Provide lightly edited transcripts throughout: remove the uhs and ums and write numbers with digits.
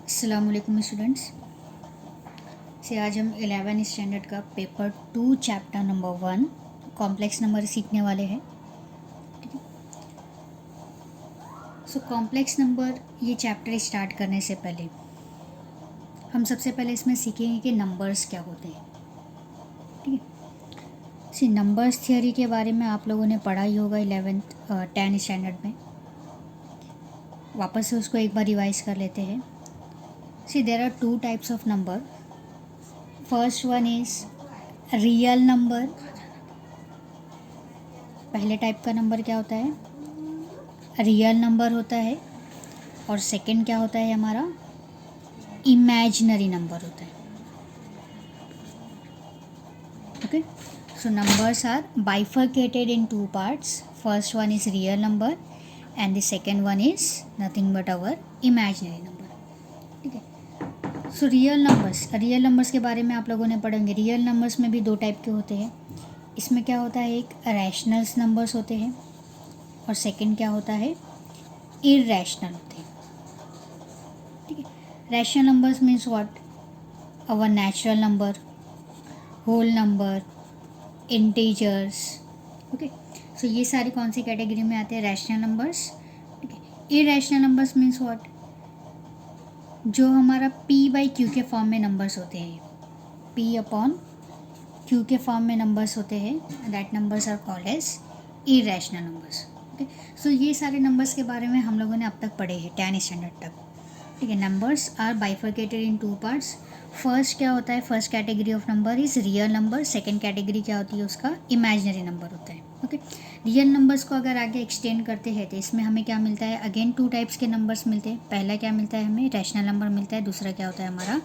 अस्सलामुअलैकुम स्टूडेंट्स से आज हम 11 स्टैंडर्ड का paper 2 chapter number 1 complex number सीखने वाले हैं। ठीक है। सो कॉम्प्लेक्स नंबर ये चैप्टर स्टार्ट करने से पहले हम सबसे पहले इसमें सीखेंगे कि नंबर्स क्या होते हैं। ठीक है। सी नंबर्स थियोरी के बारे में आप लोगों ने पढ़ा ही होगा 10 स्टैंडर्ड में। वापस से उसको एक बार रिवाइज कर लेते हैं। See, there are two types of number. First one is real number. पहले टाइप का नंबर क्या होता है? रियल नंबर होता है। और सेकंड क्या होता है हमारा? इमेजिनरी नंबर होता है। Okay, so numbers are bifurcated in two parts. First one is real number and the second one is nothing but our imaginary number. ठीक है। सो रियल नंबर्स के बारे में आप लोगों ने पढ़ेंगे। रियल नंबर्स में भी दो टाइप के होते हैं। इसमें क्या होता है, एक रैशनल्स नंबर्स होते हैं और सेकंड क्या होता है, इरैशनल होते हैं। ठीक है। Rational numbers means what, our natural number, whole number, integers. Okay, so ये सारी कौन सी कैटेगरी में आते हैं? Rational numbers. ठीक है। इरैशनल नंबर्स मीन्स व्हाट, जो हमारा p/q के फॉर्म में नंबर्स होते हैं, p/q के फॉर्म में नंबर्स होते हैं, that numbers are called as irrational numbers. Okay, so ये सारे नंबर्स के बारे में हम लोगों ने अब तक पढ़े हैं 10 स्टैंडर्ड तक। ठीक है। Numbers are bifurcated in two parts. First क्या होता है, first category of number is real number. Second category क्या होती है उसका, इमेजिनरी नंबर होता है। ओके, रियल नंबर्स को अगर आगे एक्सटेंड करते हैं तो इसमें हमें क्या मिलता है, अगेन टू टाइप्स के नंबर्स मिलते हैं। पहला क्या मिलता है हमें, रैशनल नंबर मिलता है। दूसरा क्या होता है हमारा,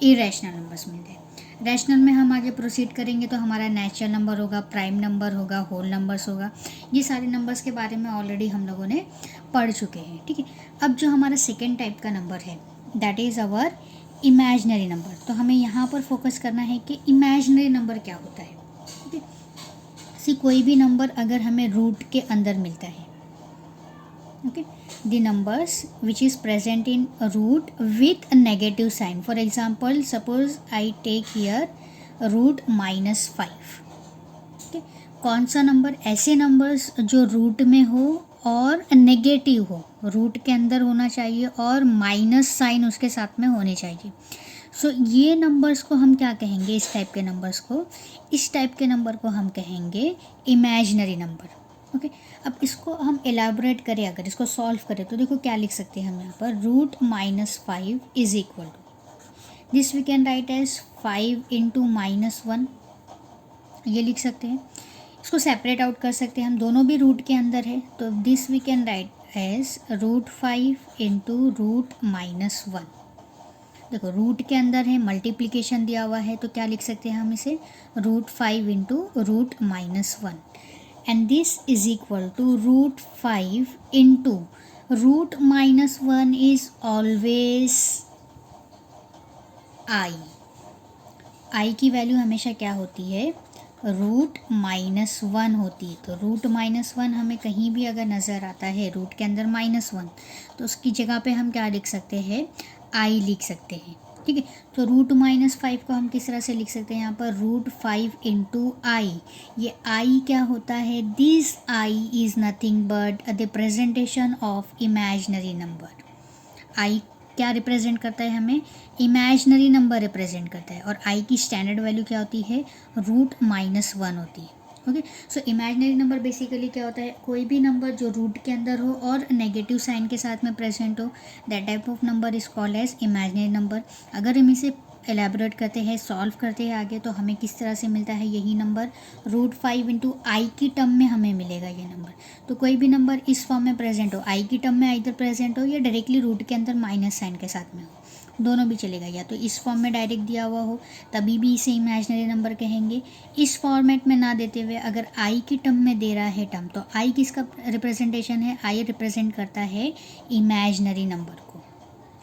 इरैशनल नंबर्स मिलते हैं। रैशनल में हम आगे प्रोसीड करेंगे तो हमारा नेचुरल नंबर होगा, प्राइम नंबर होगा, होल नंबर्स होगा। ये सारे नंबर्स के बारे में ऑलरेडी हम लोगों ने पढ़ चुके हैं। ठीक है। अब जो हमारा सेकेंड टाइप का नंबर है that is our imaginary number. तो हमें यहाँ पर फोकस करना है कि इमेजिनरी नंबर क्या होता है। ठीक है। सी कोई भी नंबर अगर हमें रूट के अंदर मिलता है, okay, the numbers which is present in root with negative sign. For example suppose I take here root -5। ठीक है। कौन सा नंबर, ऐसे नंबर्स जो रूट में हो और नेगेटिव हो, रूट के अंदर होना चाहिए और माइनस साइन उसके साथ में होने चाहिए। सो ये नंबर्स को हम क्या कहेंगे, इस टाइप के नंबर्स को, इस टाइप के नंबर को हम कहेंगे इमेजिनरी नंबर। ओके, अब इसको हम एलाबोरेट करें, अगर इसको सॉल्व करें तो देखो क्या लिख सकते हैं हम यहाँ पर, root -5 is equal to this we can write as 5 into -1, ये लिख सकते हैं। इसको सेपरेट आउट कर सकते हैं हम, दोनों भी रूट के अंदर है तो this we can write as √5 into √-1। देखो रूट के अंदर है, मल्टीप्लिकेशन दिया हुआ है तो क्या लिख सकते हैं हम इसे, √5 into √-1 and this is equal to √5 into √-1 is always I की वैल्यू हमेशा क्या होती है, √-1 होती है। तो √-1 हमें कहीं भी अगर नज़र आता है रूट के अंदर -1 तो उसकी जगह पे हम क्या लिख सकते हैं, आई लिख सकते हैं। ठीक है। तो √-5 को हम किस तरह से लिख सकते हैं यहाँ पर, √5 इंटू आई। ये आई क्या होता है, this I is nothing but the presentation of imaginary number. I क्या रिप्रेजेंट करता है हमें, इमेजिनरी नंबर रिप्रेजेंट करता है। और आई की स्टैंडर्ड वैल्यू क्या होती है, √-1 होती है। ओके, सो इमेजिनरी नंबर बेसिकली क्या होता है, कोई भी नंबर जो रूट के अंदर हो और नेगेटिव साइन के साथ में प्रेजेंट हो, that type of number is called as imaginary number. अगर हम इसे एलेबोरेट करते हैं, सॉल्व करते हैं आगे, तो हमें किस तरह से मिलता है, यही नंबर √5 इंटू आई की टर्म में हमें मिलेगा ये नंबर। तो कोई भी नंबर इस फॉर्म में प्रेजेंट हो, आई की टर्म में इधर प्रेजेंट हो या डायरेक्टली रूट के अंदर माइनस साइन के साथ में हो, दोनों भी चलेगा। या तो इस फॉर्म में डायरेक्ट दिया हुआ हो तभी भी इसे इमेजिनरी नंबर कहेंगे, इस फॉर्मेट में ना देते हुए अगर आई की टर्म में दे रहा है टर्म, तो आई किसका रिप्रेजेंटेशन है, आई रिप्रेजेंट करता है इमेजिनरी नंबर को।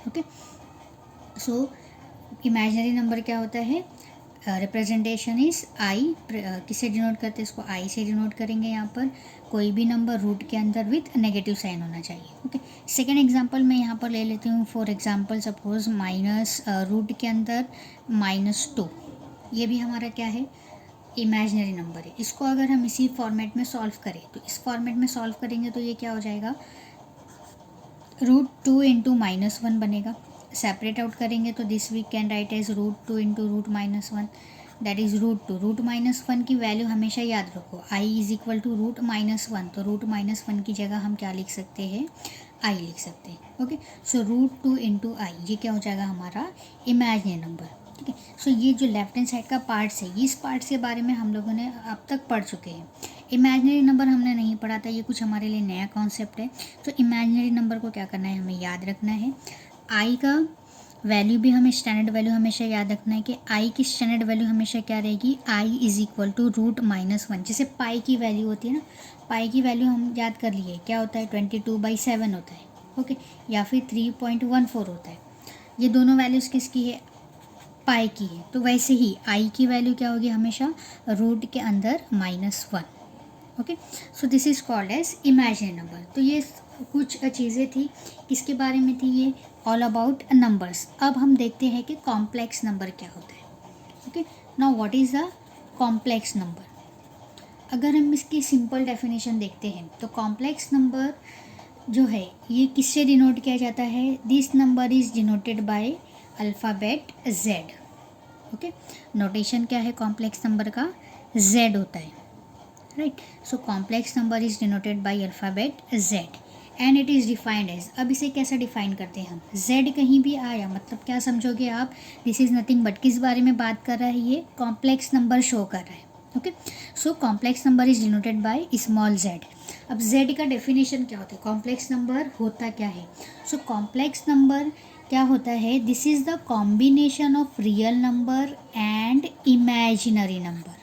ओके, सो इमेजिनरी नंबर क्या होता है, रिप्रेजेंटेशन इज आई, किससे डिनोट करते हैं इसको, आई से डिनोट करेंगे यहाँ पर। कोई भी नंबर रूट के अंदर विथ नेगेटिव साइन होना चाहिए। ओके, सेकेंड एग्जांपल मैं यहाँ पर ले लेती हूँ। For example suppose minus root के अंदर -2, ये भी हमारा क्या है, इमेजिनरी नंबर है। इसको अगर हम इसी फॉर्मेट में सॉल्व करें तो इस फॉर्मेट में सॉल्व करेंगे तो ये क्या हो जाएगा, √2 इंटू -1 बनेगा। सेपरेट आउट करेंगे तो this we can write as √2 into √-1, that is √2। √-1 की वैल्यू हमेशा याद रखो, i इज इक्वल टू √-1, तो √-1 की जगह हम क्या लिख सकते हैं, i लिख सकते हैं। ओके, सो √2 इंटू आई, ये क्या हो जाएगा हमारा इमेजिनरी नंबर। ठीक है, सो ये जो लेफ्ट हैंड साइड का पार्ट्स है, इस पार्ट्स के बारे में हम लोगों ने अब तक पढ़ चुके हैं। इमेजिनरी नंबर हमने नहीं पढ़ा था, ये कुछ हमारे लिए नया कॉन्सेप्ट है। तो इमेजिनरी नंबर को क्या करना है, हमें याद रखना है। आई का वैल्यू भी हमें स्टैंडर्ड वैल्यू हमेशा याद रखना है कि आई की स्टैंडर्ड वैल्यू हमेशा क्या रहेगी, आई इज इक्वल टू √-1। जैसे पाई की वैल्यू होती है ना, पाई की वैल्यू हम याद कर लिए क्या होता है, 22/7 होता है। ओके, या फिर 3.14 होता है। ये दोनों वैल्यूज़ किसकी है, पाई की है। तो वैसे ही आई की वैल्यू क्या होगी, हमेशा रूट के अंदर -1। Okay, so this is called as imaginary number. तो ये कुछ चीज़ें थी, किसके बारे में थी, ये ऑल अबाउट नंबर्स। अब हम देखते हैं कि कॉम्प्लेक्स नंबर क्या होता है। Okay, now what is the complex number. अगर हम इसकी सिंपल डेफिनेशन देखते हैं तो कॉम्प्लेक्स नंबर जो है ये किससे डिनोट किया जाता है, this number is denoted by alphabet Z। Okay, notation क्या है कॉम्प्लेक्स नंबर का, Z होता है, right. So complex number is denoted by alphabet Z and it is defined as. अब इसे कैसे डिफाइन करते हैं हम, Z कहीं भी आया मतलब क्या समझोगे आप, दिस इज़ नथिंग बट, किस बारे में बात कर रहा है, ये कॉम्प्लेक्स नंबर शो कर रहा है। Okay, so complex number is denoted by small z। अब z का डेफिनेशन क्या होता है, कॉम्प्लेक्स नंबर होता क्या है। सो कॉम्प्लेक्स नंबर क्या होता है, this is the combination of real number and imaginary number.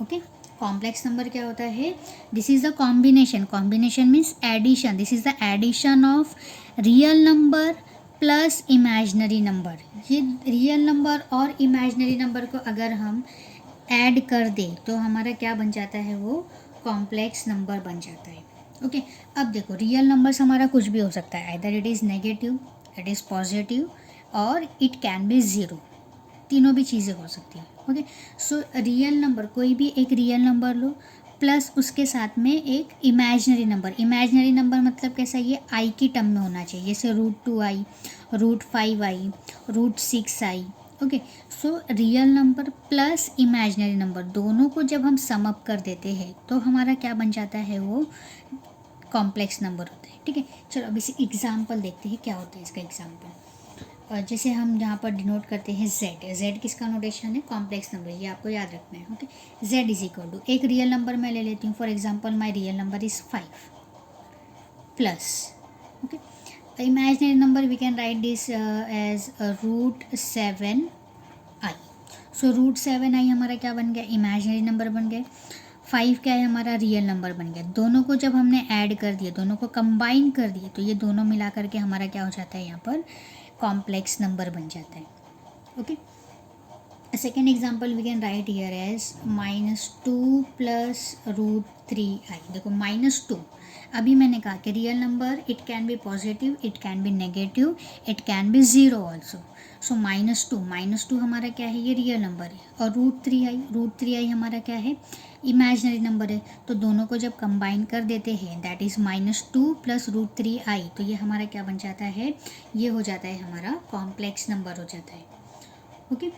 Okay, complex number क्या होता है, this is the combination, combination means addition, this is the addition of real number plus imaginary number. ये real number और imaginary number को अगर हम add कर दें तो हमारा क्या बन जाता है, वो कॉम्प्लेक्स नंबर बन जाता है। ओके, अब देखो रियल नंबर्स हमारा कुछ भी हो सकता है, either it is negative, it is positive और इट कैन बी ज़ीरो, तीनों भी चीज़ें हो सकती हैं। ओके, सो रियल नंबर, कोई भी एक रियल नंबर लो प्लस उसके साथ में एक इमेजिनरी नंबर। इमेजिनरी नंबर मतलब कैसा, ये आई की टर्म में होना चाहिए, जैसे √2i, √5i, √6i। Okay, so real number plus imaginary number दोनों को जब हम सम अप कर देते हैं तो हमारा क्या बन जाता है, वो कॉम्प्लेक्स नंबर होता है। ठीक है, चलो अब इसे एग्जाम्पल देखते हैं क्या होता है इसका एग्जाम्पल। जैसे हम यहाँ पर डिनोट करते हैं Z किसका नोटेशन है, कॉम्प्लेक्स नंबर, ये आपको याद रखना है। Okay, Z is equal to, एक रियल नंबर मैं ले लेती हूँ, for example my real number is 5 plus, okay, imaginary number we can write this as √7i। सो √7i हमारा क्या बन गया, इमेजिनरी नंबर बन गया। 5 क्या है, हमारा रियल नंबर बन गया। दोनों को जब हमने ऐड कर दिया, दोनों को कंबाइन कर दिया तो ये दोनों मिला करके हमारा क्या हो जाता है, यहाँ पर कॉम्प्लेक्स नंबर बन जाता है। Okay, second example we can write here as -2 plus √3i। देखो -2, अभी मैंने कहा कि real number it can be positive, it can be negative, it can be zero also. So -2 हमारा क्या है, ये रियल नंबर है, और √3i हमारा क्या है, इमेजिनरी नंबर है। तो दोनों को जब कंबाइन कर देते हैं दैट इज़ -2 प्लस √3i, तो ये हमारा क्या बन जाता है, ये हो जाता है हमारा कॉम्प्लेक्स नंबर हो जाता है। ओके,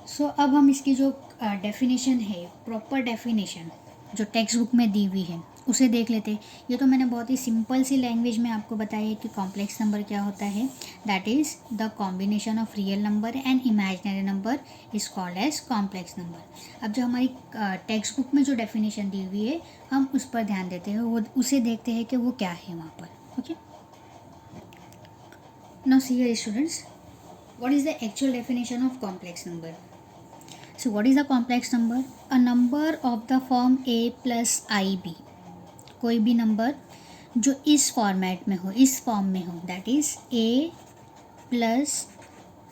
सो अब हम इसकी जो डेफिनेशन है, प्रॉपर डेफिनेशन जो टेक्स्ट बुक में दी हुई है उसे देख लेते हैं। ये तो मैंने बहुत ही सिंपल सी लैंग्वेज में आपको बताया है कि कॉम्प्लेक्स नंबर क्या होता है, that is the combination of real number and imaginary number is called as complex number. अब जो हमारी टेक्स्ट बुक में जो डेफिनेशन दी हुई है हम उस पर ध्यान देते हैं, वो उसे देखते हैं कि वो क्या है वहाँ पर। Okay, now see here students, what is the actual definition of complex number? So what is a complex number? A number of the form a plus ib, कोई भी नंबर जो इस फॉर्मेट में हो, इस फॉर्म में हो, that is a plus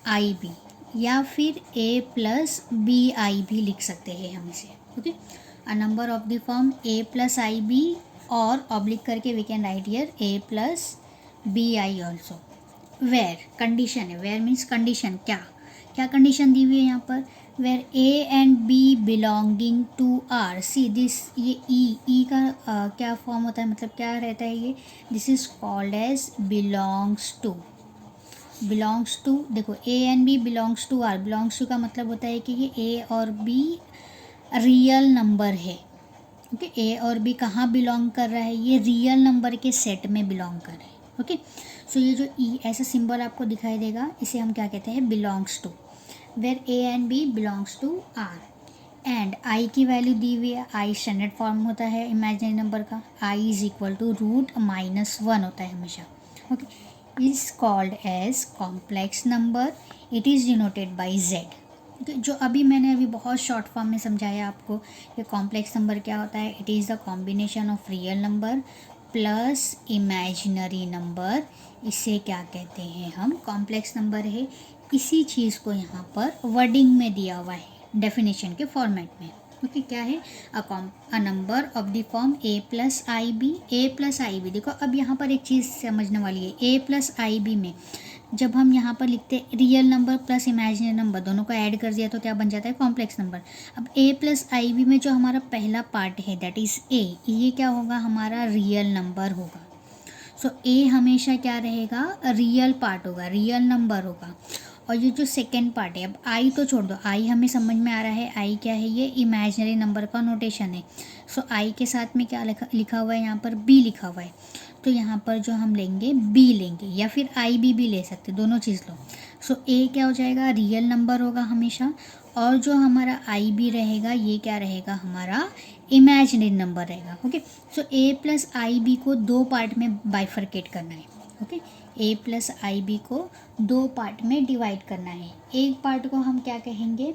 I B, या फिर a प्लस बी आई भी लिख सकते हैं हम इसे, okay. A number of the form a plus I B और ऑब्लिक करके we can write here a plus B I also. Where condition है, वेयर मीन्स कंडीशन, क्या क्या कंडीशन दी हुई है यहाँ पर, where a and b belonging to R, see this, ये ई का क्या फॉर्म होता है, मतलब क्या रहता है ये, this is called as belongs to. Belongs to, देखो A and B belongs to R, belongs to का मतलब होता है कि ये ए और बी रियल नंबर है, ओके। ए और बी कहाँ बिलोंग कर रहा है, ये रियल नंबर के सेट में बिलोंग कर रहे हैं, ओके। सो ये जो ई ऐसा सिंबल आपको दिखाई देगा, इसे हम क्या कहते हैं, belongs to. Where A and B belongs to R and I की वैल्यू दी हुई है, आई स्टैंडर्ड फॉर्म होता है इमेजिनरी नंबर का, आई इज इक्वल टू √-1 होता है हमेशा, okay. Is called as complex number, it is denoted by Z. जो अभी मैंने अभी बहुत शॉर्ट फॉर्म में समझाया आपको, ये कॉम्प्लेक्स नंबर क्या होता है, it is the combination of real number plus imaginary number, इसे क्या कहते हैं हम, कॉम्प्लेक्स नंबर है। इसी चीज़ को यहाँ पर वर्डिंग में दिया हुआ है डेफिनेशन के फॉर्मेट में, ओके। क्या है, a number of the form a plus I b, a plus I b. देखो अब यहाँ पर एक चीज़ समझने वाली है, a प्लस आई बी में जब हम यहाँ पर लिखते हैं real number plus imaginary number, दोनों को ऐड कर दिया तो क्या बन जाता है, कॉम्प्लेक्स नंबर। अब a प्लस आई बी में जो हमारा पहला पार्ट है दैट इज़ a, ये क्या होगा, हमारा रियल नंबर होगा। सो a हमेशा क्या रहेगा, रियल पार्ट होगा, रियल नंबर होगा। और ये जो सेकेंड पार्ट है, अब आई तो छोड़ दो, आई हमें समझ में आ रहा है, आई क्या है, ये इमेजिनरी नंबर का नोटेशन है। सो आई के साथ में क्या लिखा हुआ है, यहाँ पर बी लिखा हुआ है, तो यहाँ पर जो हम लेंगे बी लेंगे, या फिर आई बी भी ले सकते, दोनों चीज़ लो। सो ए क्या हो जाएगा, रियल नंबर होगा हमेशा, और जो हमारा आई बी रहेगा ये क्या रहेगा, हमारा इमेजिनरी नंबर रहेगा, ओके। सो ए प्लस आई बी को दो पार्ट में बाइफरकेट करना है, okay. A plus I B को दो पार्ट में डिवाइड करना है। एक पार्ट को हम क्या कहेंगे,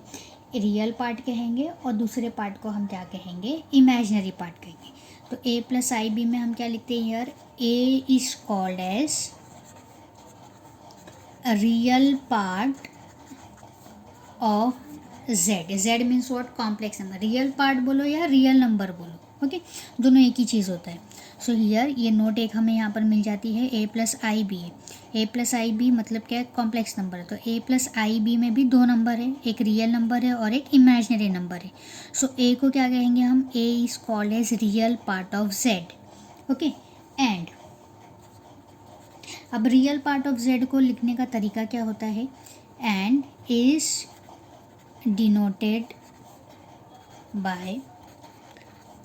रियल पार्ट कहेंगे, और दूसरे पार्ट को हम क्या कहेंगे, इमेजिनरी पार्ट कहेंगे। तो ए प्लस आई बी में हम क्या लिखते हैं here, a is called as real part of z, z means what, complex number, real part बोलो या रियल नंबर बोलो, ओके, दोनों एक ही चीज़ होता है। सो हियर ये नोट एक हमें यहाँ पर मिल जाती है, ए प्लस आई बी है, ए प्लस आई बी मतलब क्या है, कॉम्प्लेक्स नंबर है। तो ए प्लस आई बी में भी दो नंबर है, एक रियल नंबर है और एक इमेजिनरी नंबर है। सो ए को क्या कहेंगे हम, A is called as real part of Z, okay. And अब रियल पार्ट ऑफ जेड को लिखने का तरीका क्या होता है, and is denoted by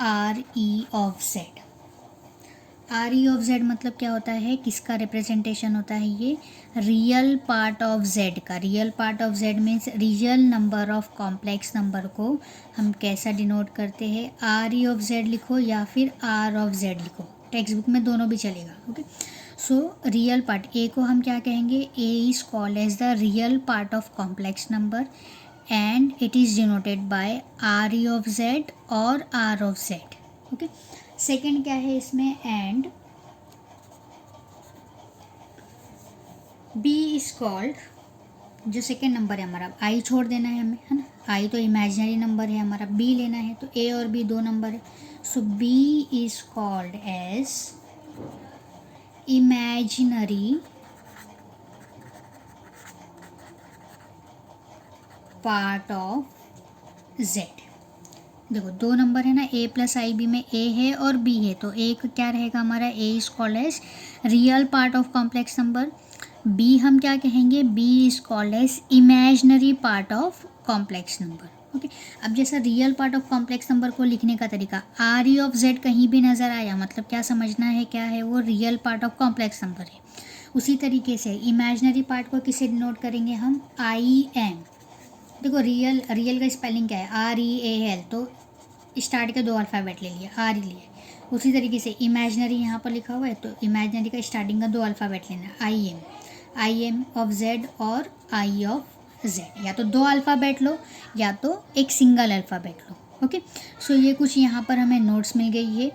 R E of Z. R E of Z मतलब क्या होता है, किसका रिप्रेजेंटेशन होता है, ये रियल पार्ट ऑफ जेड का। Real part of Z means real number of complex number को हम कैसा डिनोट करते हैं, आर ई ऑफ जेड लिखो या फिर आर ऑफ जेड लिखो, टेक्स्ट बुक में दोनों भी चलेगा, okay. So real part A को हम क्या कहेंगे, A is called as the real part of complex number and it is denoted by R E of Z और R of Z, okay. Second क्या है इसमें, एंड बी इज कॉल्ड, जो second number है हमारा, आई छोड़ देना है हमें, है ना, आई तो इमेजिनरी नंबर है हमारा, बी लेना है, तो ए और बी दो नंबर है। So B is called as imaginary part of Z. देखो दो नंबर है ना, ए प्लस आई बी में ए है और बी है, तो एक क्या रहेगा हमारा, A is called as real part of complex number, B हम क्या कहेंगे, B is called as imaginary part of complex number, okay. अब जैसा real part of complex number को लिखने का तरीका, आर ई ऑफ जेड कहीं भी नज़र आया मतलब क्या समझना है, क्या है वो, real part of complex number है। उसी तरीके से इमेजिनरी पार्ट को किसे डिनोट करेंगे हम, आई एम। देखो रियल का स्पेलिंग क्या है, आर ई ए एल, तो स्टार्ट के दो अल्फ़ाबेट ले लिए, आर ही लिए। उसी तरीके से इमेजिनरी यहाँ पर लिखा हुआ है, तो इमेजिनरी का स्टार्टिंग का दो अल्फ़ाबेट लेना, आई एम ऑफ जेड और आई ऑफ जेड, या तो दो अल्फ़ाबेट लो या तो एक सिंगल अल्फ़ाबेट लो, ओके। सो ये कुछ यहाँ पर हमें नोट्स मिल गई है।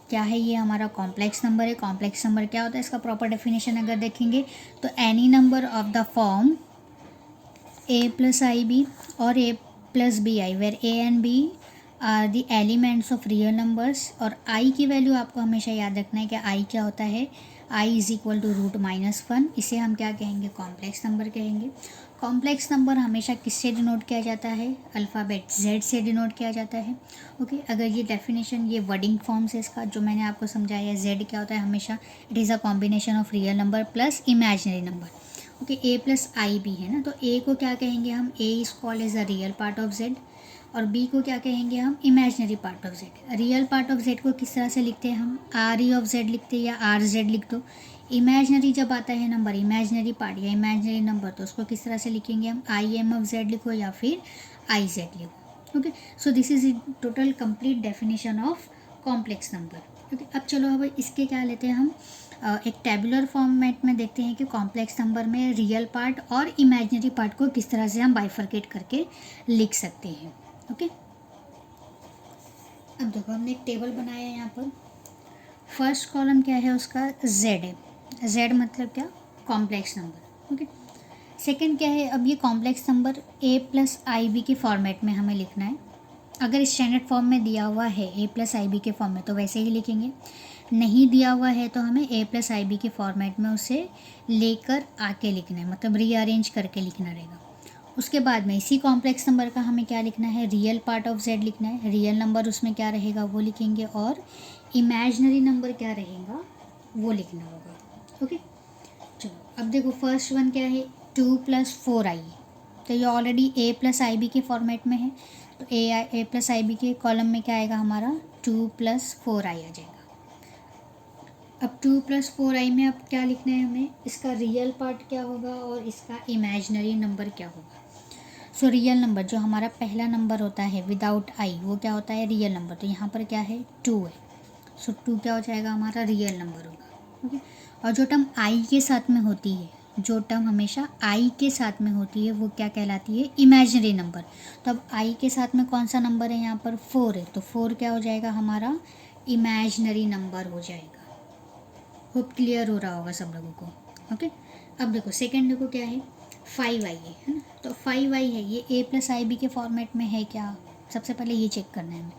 क्या है ये, हमारा कॉम्प्लेक्स नंबर है। कॉम्प्लेक्स नंबर क्या होता है, इसका प्रॉपर डेफिनेशन अगर देखेंगे तो any number of the form A plus I B और A plus B I, where A and B are the elements of real numbers. और आई की वैल्यू आपको हमेशा याद रखना है कि आई क्या होता है, आई इज़ इक्वल टू √-1। इसे हम क्या कहेंगे, कॉम्प्लेक्स नंबर कहेंगे। कॉम्प्लेक्स नंबर हमेशा किससे डिनोट किया जाता है, अल्फ़ाबेट जेड से डिनोट किया जाता है। ओके, अगर ये डेफिनेशन, ये वर्डिंग फॉर्म से इसका जो मैंने आपको समझाया, जेड क्या होता है हमेशा, it is a combination of real number plus imaginary number. Okay, A plus I B है ना, तो ए को क्या कहेंगे हम, A is called as a real part of Z, और बी को क्या कहेंगे हम, imaginary part of Z. Real part of Z को किस तरह से लिखते हैं हम, आर ई ऑफ जेड लिखते हैं या आर जेड लिख दो। इमेजिनरी जब आता है नंबर, इमेजिनरी पार्ट या इमेजिनरी नंबर, तो उसको किस तरह से लिखेंगे हम, आई एम ऑफ जेड लिखो या फिर आई जेड लिखो। Okay, so this is total complete definition of complex number. Okay, अब चलो अब इसके क्या लेते हैं हम, एक टेबुलर फॉर्मेट में देखते हैं कि कॉम्प्लेक्स नंबर में रियल पार्ट और इमेजिनरी पार्ट को किस तरह से हम बाइफरकेट करके लिख सकते हैं। ओके, अब देखो हमने एक टेबल बनाया है यहाँ पर। फर्स्ट कॉलम क्या है उसका, जेड है, जेड मतलब क्या, कॉम्प्लेक्स नंबर। ओके, सेकंड क्या है, अब ये complex number a plus I b के फॉर्मेट में हमें लिखना है। अगर स्टैंडर्ड फॉर्म में दिया हुआ है ए प्लस आई बी के फॉर्म में तो वैसे ही लिखेंगे, नहीं दिया हुआ है तो हमें ए प्लस आई बी के फॉर्मेट में उसे लेकर आके लिखना है, मतलब रीअरेंज करके लिखना रहेगा। उसके बाद में इसी कॉम्प्लेक्स नंबर का हमें क्या लिखना है, रियल पार्ट ऑफ जेड लिखना है, रियल नंबर उसमें क्या रहेगा वो लिखेंगे, और इमेजिनरी नंबर क्या रहेगा वो लिखना होगा। ओके, चलो अब देखो फर्स्ट वन क्या है, 2 + 4i, तो ये ऑलरेडी ए प्लस आई बी के फॉर्मेट में है, तो ए प्लस आई बी के कॉलम में क्या आएगा हमारा, 2 + 4i आ जाएगा। अब 2 + 4i में अब क्या लिखना है हमें, इसका रियल पार्ट क्या होगा और इसका इमेजिनरी नंबर क्या होगा। सो रियल नंबर जो हमारा पहला नंबर होता है विदाउट आई, वो क्या होता है, रियल नंबर, तो यहाँ पर क्या है 2 है, सो 2 क्या हो जाएगा हमारा, रियल नंबर होगा। ओके, और जो टर्म आई के साथ में होती है, जो टर्म हमेशा आई के साथ में होती है वो क्या कहलाती है, इमेजिनरी नंबर। तो अब आई के साथ में कौन सा नंबर है यहाँ पर, 4 है, तो 4 क्या हो जाएगा हमारा, इमेजिनरी नंबर हो जाएगा। होप क्लियर हो रहा होगा सब लोगों को। ओके, अब देखो सेकेंड देखो क्या है, 5i है ना, तो 5i है, ये ए प्लस आई बी के फॉर्मेट में है क्या, सबसे पहले ये चेक करना है हमें,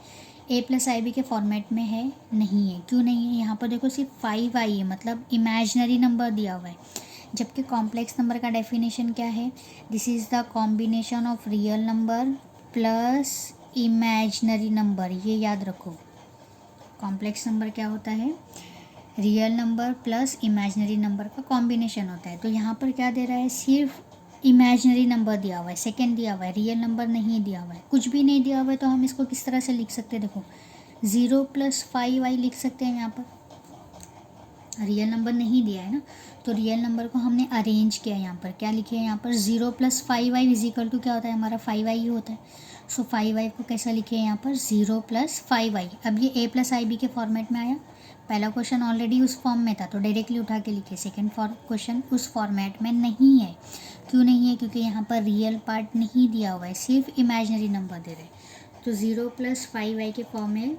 ए प्लस आई बी के फॉर्मेट में है, नहीं है, क्यों नहीं है, यहाँ पर देखो सिर्फ 5i है, मतलब इमेजिनरी नंबर दिया हुआ है, जबकि कॉम्प्लेक्स नंबर का डेफिनेशन क्या है, this is the combination of real number plus imaginary number. ये याद रखो, कॉम्प्लेक्स नंबर क्या होता है, real number plus imaginary number का कॉम्बिनेशन होता है। तो यहाँ पर क्या दे रहा है, सिर्फ इमेजिनरी नंबर दिया हुआ है, सेकेंड दिया हुआ है, रियल नंबर नहीं दिया हुआ है, कुछ भी नहीं दिया हुआ है, तो हम इसको किस तरह से लिख सकते हैं, देखो 0 + 5i लिख सकते हैं। यहाँ पर रियल नंबर नहीं दिया है ना, तो रियल नंबर को हमने अरेंज किया, यहाँ पर क्या लिखे हैं, यहाँ पर 0 + 5i = क्या होता है हमारा, 5i ही होता है। सो 5i को कैसा लिखे हैं यहाँ पर, 0 + 5i। अब ये ए प्लस आई बी के फॉर्मेट में आया, पहला क्वेश्चन ऑलरेडी उस फॉर्म में था तो डायरेक्टली उठा के लिखे, सेकंड क्वेश्चन उस फॉर्मेट में नहीं है, क्यों नहीं है, क्योंकि यहाँ पर रियल पार्ट नहीं दिया हुआ है, सिर्फ इमेजिनरी नंबर दे रहे, तो 0 + 5i के फॉर्म में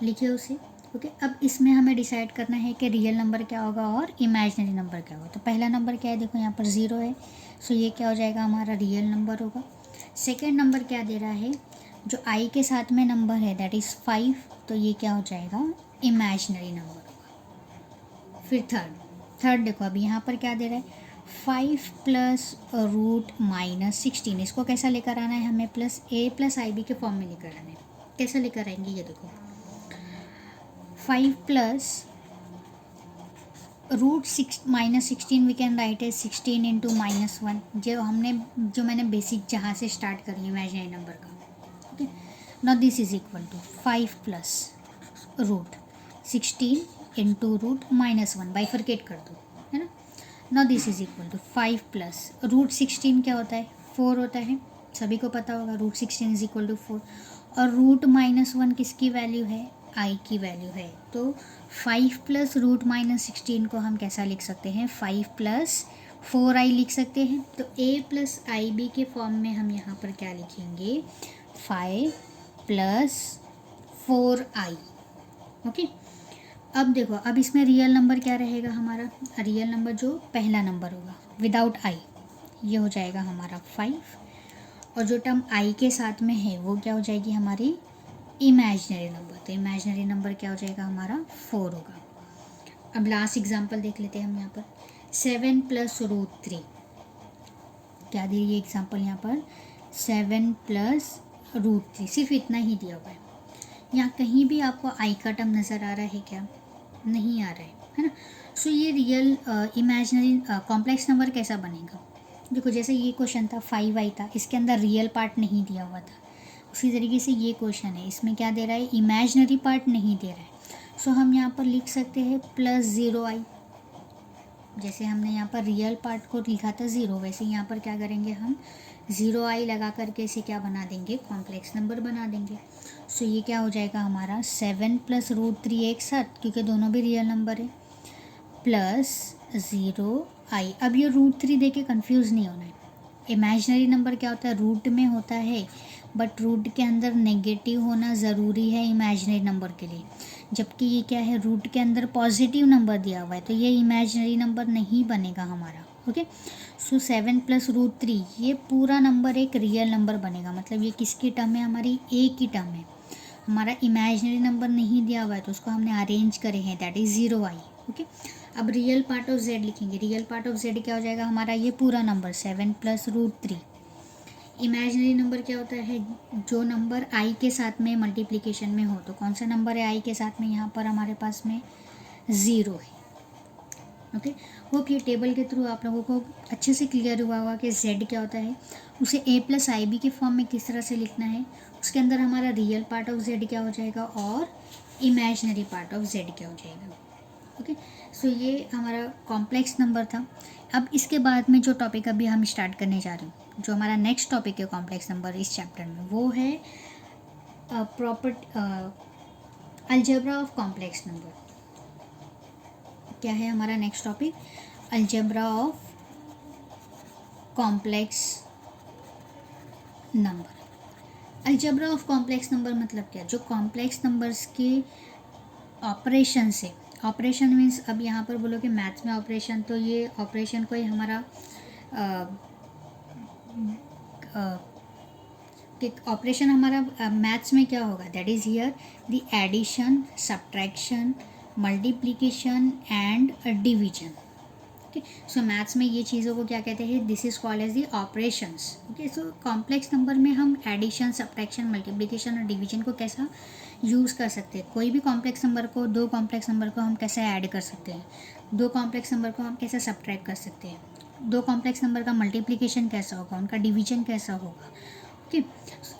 लिखे उसे। ओके, अब इसमें हमें डिसाइड करना है कि रियल नंबर क्या होगा और इमेजिनरी नंबर क्या होगा। तो पहला नंबर क्या है, देखो यहाँ पर 0 है, सो ये क्या हो जाएगा हमारा, रियल नंबर होगा। सेकेंड नंबर क्या दे रहा है, जो आई के साथ में नंबर है दैट इज़ 5, तो ये क्या हो जाएगा, इमेजिनरी नंबर होगा। फिर थर्ड देखो अभी यहाँ पर क्या दे रहा है, 5 + √-16, इसको कैसा लेकर आना है हमें, प्लस ए प्लस आई बी के फॉर्म में लेकर आना है। कैसे लेकर आएंगे, ये देखो 5 + √-16 वी कैन राइट है 16 × -1, जो मैंने बेसिक जहाँ से स्टार्ट करी इमेजिनरी नंबर का। Okay, now this is equal to 5 + √16 × √-1, bifurcate कर दो, है ना। Now this is equal to 5 + √16 क्या होता है, 4 होता है, सभी को पता होगा, √16 = 4, और √-1 किसकी वैल्यू है, आई की वैल्यू है। तो 5 + √-16 को हम कैसा लिख सकते हैं, 5 + 4i लिख सकते हैं। तो a + ib के फॉर्म में हम यहाँ पर क्या लिखेंगे, 5 + 4i। ओके, अब देखो अब इसमें रियल नंबर क्या रहेगा हमारा, रियल नंबर जो पहला नंबर होगा विदाउट आई, ये हो जाएगा हमारा 5, और जो टर्म आई के साथ में है वो क्या हो जाएगी हमारी इमेजिनरी नंबर। तो इमेजिनरी नंबर क्या हो जाएगा हमारा 4 होगा। अब लास्ट एग्जांपल देख लेते हैं हम यहाँ पर 7 + √3। क्या दे रही है एग्जांपल यहाँ पर 7 + √3, सिर्फ इतना ही दिया हुआ है। यहाँ कहीं भी आपको आई का टर्म नज़र आ रहा है क्या? नहीं आ रहा है ना। सो ये रियल इमेजिनरी कॉम्प्लेक्स नंबर कैसा बनेगा? देखो जैसे ये क्वेश्चन था 5 आई था, इसके अंदर रियल पार्ट नहीं दिया हुआ था। उसी तरीके से ये क्वेश्चन है, इसमें क्या दे रहा है? इमेजिनरी पार्ट नहीं दे रहा है। सो हम यहाँ पर लिख सकते हैं +0i। जैसे हमने यहाँ पर रियल पार्ट को लिखा था 0, वैसे यहाँ पर क्या करेंगे हम 0i लगा करके इसे क्या बना देंगे? कॉम्प्लेक्स नंबर बना देंगे। सो ये क्या हो जाएगा हमारा 7 + √3 एक साथ, क्योंकि दोनों भी रियल नंबर है, +0i। अब ये √3 दे के कन्फ्यूज़ नहीं होना है। इमेजिनरी नंबर क्या होता है? रूट में होता है, बट रूट के अंदर नेगेटिव होना ज़रूरी है इमेजिनरी नंबर के लिए, जबकि ये क्या है? रूट के अंदर पॉजिटिव नंबर दिया हुआ है, तो ये इमेजिनरी नंबर नहीं बनेगा हमारा। ओके, सो 7 + √3 ये पूरा नंबर एक रियल नंबर बनेगा। मतलब ये किसकी टर्म है? हमारी ए की टर्म है। हमारा इमेजिनरी नंबर नहीं दिया हुआ है तो उसको हमने अरेंज करे हैं, दैट इज़ 0i। ओके, अब रियल पार्ट ऑफ z लिखेंगे। रियल पार्ट ऑफ z क्या हो जाएगा हमारा? ये पूरा नंबर 7 + √3। इमेजिनरी नंबर क्या होता है? जो नंबर i के साथ में मल्टीप्लिकेशन में हो। तो कौन सा नंबर है i के साथ में? यहाँ पर हमारे पास में 0 है। ओके, होप ये टेबल के थ्रू आप लोगों को अच्छे से क्लियर हुआ होगा कि z क्या होता है, उसे a + ib के फॉर्म में किस तरह से लिखना है, उसके अंदर हमारा रियल पार्ट ऑफ z क्या हो जाएगा और इमेजिनरी पार्ट ऑफ z क्या हो जाएगा। ओके, सो ये हमारा कॉम्प्लेक्स नंबर था। अब इसके बाद में जो टॉपिक अभी हम स्टार्ट करने जा रहे हैं, जो हमारा नेक्स्ट टॉपिक है कॉम्प्लेक्स नंबर इस चैप्टर में, वो है अलजेब्रा ऑफ कॉम्प्लेक्स नंबर। क्या है हमारा next topic? Algebra of complex number. Algebra of complex number मतलब क्या? जो कॉम्प्लेक्स नंबर्स के ऑपरेशन से, ऑपरेशन मीन्स अब यहाँ पर बोलो कि मैथ्स में ऑपरेशन, तो ये ऑपरेशन कोई हमारा ऑपरेशन हमारा मैथ्स में क्या होगा? That is here the addition, subtraction, multiplication and division. Okay, so maths में ये चीज़ों को क्या कहते हैं? This is called as the operations. Okay, so complex number में हम एडिशन, सब्ट्रैक्शन, मल्टीप्लिकेशन और डिवीजन को कैसा यूज़ कर सकते हैं? कोई भी कॉम्प्लेक्स नंबर को, दो कॉम्प्लेक्स नंबर को हम कैसे ऐड कर सकते हैं, दो कॉम्प्लेक्स नंबर को हम कैसे सब्ट्रैक्ट कर सकते हैं, दो कॉम्प्लेक्स नंबर का मल्टीप्लिकेशन कैसा होगा, उनका डिवीजन कैसा होगा। ओके,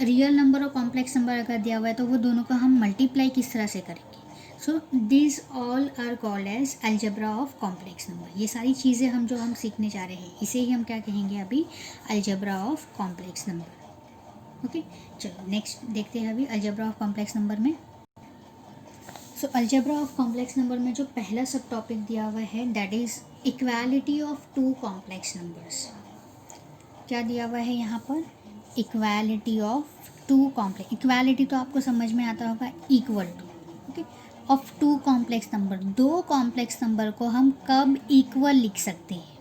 रियल नंबर और कॉम्प्लेक्स नंबर अगर दिया हुआ है तो वो दोनों को हम मल्टीप्लाई किस तरह से करेंगे। So this all are called as algebra of complex number. ये सारी चीज़ें हम जो हम सीखने जा रहे हैं इसे ही हम क्या कहेंगे अभी? Algebra of complex number. Okay, चलो नेक्स्ट देखते हैं अभी अलजेब्रा ऑफ कॉम्प्लेक्स नंबर में। So algebra of complex number में जो पहला सब टॉपिक दिया हुआ है that is equality of two complex numbers. क्या दिया हुआ है यहाँ पर? Equality of two complex. Equality तो आपको समझ में आता होगा, equal to. Okay, of two complex number, दो कॉम्प्लेक्स नंबर को हम कब इक्वल लिख सकते हैं।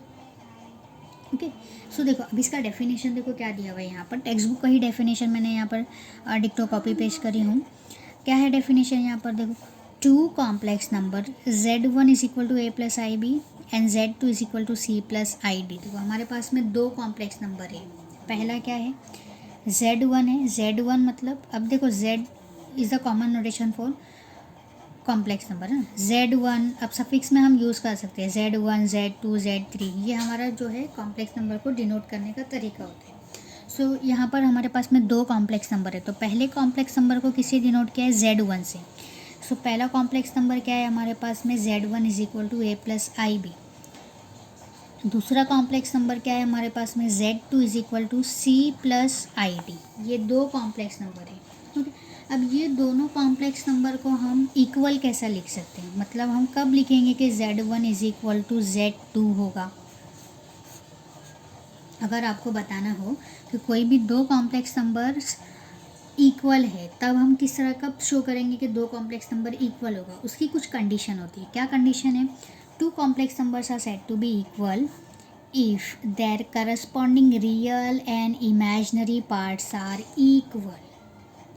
ओके, सो देखो अब इसका डेफिनेशन देखो क्या दिया हुआ है यहाँ पर। टेक्स्ट बुक का ही डेफिनेशन मैंने यहाँ पर डिक्टो कॉपी पेस्ट करी हूँ। क्या है डेफिनेशन यहाँ पर? देखो, two complex number z1 = a + ib and z2 = c + id। देखो हमारे पास में दो कॉम्प्लेक्स नंबर है। पहला क्या है? z1 है। z1 मतलब, अब देखो z is the common notation for complex number है। z1 अब सफिक्स में हम यूज़ कर सकते हैं, z1, z2, z3, ये हमारा जो है कॉम्प्लेक्स नंबर को डिनोट करने का तरीका होता है। सो यहाँ पर हमारे पास में दो कॉम्प्लेक्स नंबर है, तो पहले कॉम्प्लेक्स नंबर को किससे डिनोट किया है? z1 से। सो पहला कॉम्प्लेक्स नंबर क्या है हमारे पास में? z1 = a + ib। दूसरा कॉम्प्लेक्स नंबर क्या है हमारे पास में? z2 = c + id। ये दो कॉम्प्लेक्स नंबर है। ओके, अब ये दोनों कॉम्प्लेक्स नंबर को हम इक्वल कैसा लिख सकते हैं? मतलब हम कब लिखेंगे कि z1 = z2 होगा? अगर आपको बताना हो कि कोई भी दो कॉम्प्लेक्स नंबर्स इक्वल है, तब हम किस तरह कब शो करेंगे कि दो कॉम्प्लेक्स नंबर इक्वल होगा? उसकी कुछ कंडीशन होती है। क्या कंडीशन है? Two complex numbers are said to be equal if their corresponding real and imaginary parts are equal.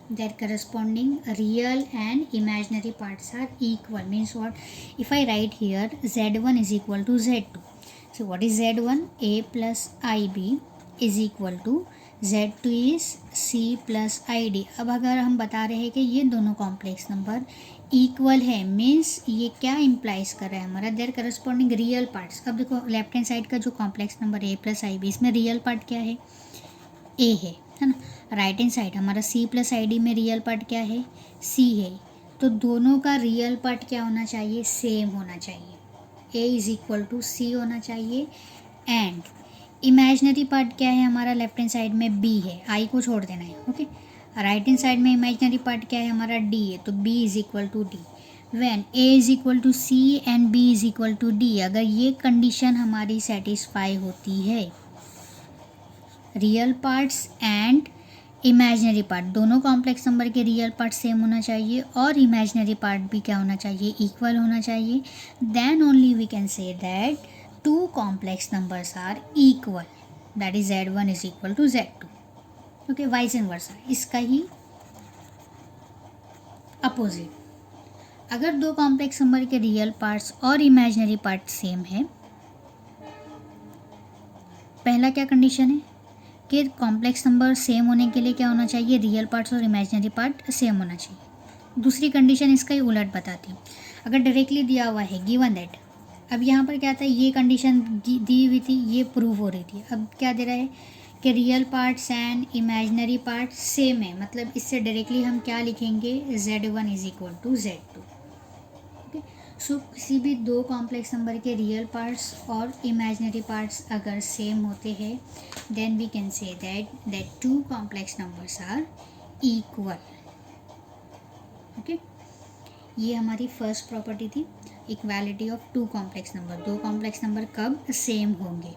Their corresponding real and imaginary parts are equal means what? If I write here z1 is equal to z2, so what is z1? A plus ib is equal to z2 is c plus id. अब अगर हम बता रहे हैं कि ये दोनों complex number equal है मीन्स ये क्या इम्प्लाइज कर रहा है हमारा देयर करस्पॉन्डिंग रियल पार्ट्स. अब देखो लेफ्ट हैंड साइड का जो complex number a plus I b इसमें रियल पार्ट क्या है? ए है ना. राइट हैंड साइड हमारा सी प्लस आई डी में रियल पार्ट क्या है? सी है. तो दोनों का रियल पार्ट क्या होना चाहिए? सेम होना चाहिए. A is equal to c होना चाहिए. एंड इमेजनरी पार्ट क्या है हमारा? लेफ्ट हैंड साइड में बी है, आई को छोड़ देना है. ओके. राइट हैंड साइड में इमेजनरी पार्ट क्या है हमारा? डी है. तो b is equal to d. When a is equal to c and B is equal to d, अगर ये कंडीशन हमारी सेटिस्फाई होती है, real parts and imaginary part दोनों कॉम्प्लेक्स नंबर के रियल पार्ट सेम होना चाहिए और इमेजनरी पार्ट भी क्या होना चाहिए? इक्वल होना चाहिए. Then only we can say that two complex numbers are equal, that is z1 is equal to z2. Okay, vice and versa. इसका ही अपोजिट, अगर दो कॉम्प्लेक्स नंबर के रियल पार्ट्स और इमेजनरी पार्ट सेम है, पहला क्या कंडीशन है कि कॉम्प्लेक्स नंबर सेम होने के लिए क्या होना चाहिए? रियल पार्ट्स और इमेजनरी पार्ट सेम होना चाहिए. दूसरी कंडीशन इसका ही उलट बताती हूँ. अगर डायरेक्टली दिया हुआ है गिवन दैट, अब यहाँ पर क्या था? ये कंडीशन दी हुई थी, ये प्रूव हो रही थी. अब क्या दे रहा है कि real parts and imaginary part same है, मतलब इससे डायरेक्टली हम क्या लिखेंगे? z1 is equal to z2. Okay. So किसी भी दो कॉम्प्लेक्स नंबर के रियल पार्ट्स और इमेजनरी पार्ट्स अगर सेम होते हैं, then we can say that two complex numbers are equal. Okay. ये हमारी फर्स्ट प्रॉपर्टी थी, equality of two complex number. दो कॉम्प्लेक्स नंबर कब सेम होंगे?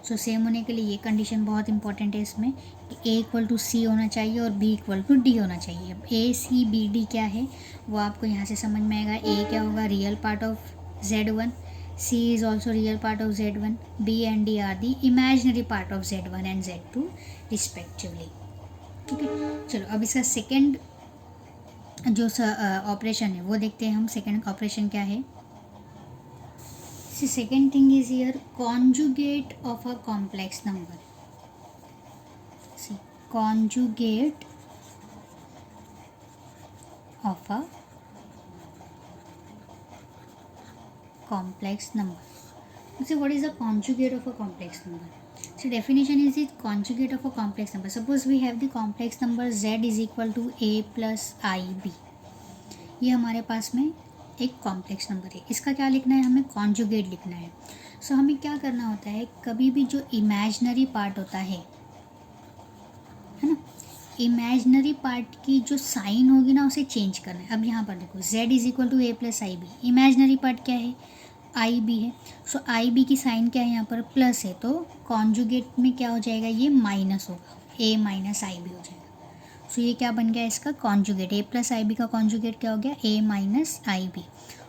सो सेम होने के लिए ये कंडीशन बहुत इंपॉर्टेंट है इसमें कि ए इक्वल टू सी होना चाहिए और बी इक्वल टू डी होना चाहिए. अब ए सी बी डी क्या है वो आपको यहाँ से समझ में आएगा. ए क्या होगा? Real part of z1, c is also real part of z1, b and d are the imaginary part of z1 and z2 respectively. Okay. चलो अब इसका सेकेंड जो ऑपरेशन है वो देखते हैं हम. सेकेंड ऑपरेशन क्या है? Second thing is here conjugate of a complex number. See, conjugate of a complex number. So what is the conjugate of a complex number? So definition is it conjugate of a complex number. Suppose we have the complex number z is equal to a plus ib. ये हमारे पास में एक complex number है. इसका क्या लिखना है? हमें कॉन्जुगेट लिखना है. सो हमें क्या करना होता है? कभी भी जो इमेजनरी पार्ट होता है ना, इमेजनरी पार्ट की जो साइन होगी ना उसे चेंज करना है. अब यहाँ पर देखो z is equal to a plus I b. Imaginary part क्या है? आई बी है. सो आई बी की साइन क्या है यहाँ पर? प्लस है. तो कॉन्जुगेट में क्या हो जाएगा? ये माइनस होगा, ए माइनस आई बी हो जाएगा. सो ये क्या बन गया इसका? कॉन्जुगेट. ए प्लस आई बी का कॉन्जुगेट क्या हो गया? ए माइनस आई बी.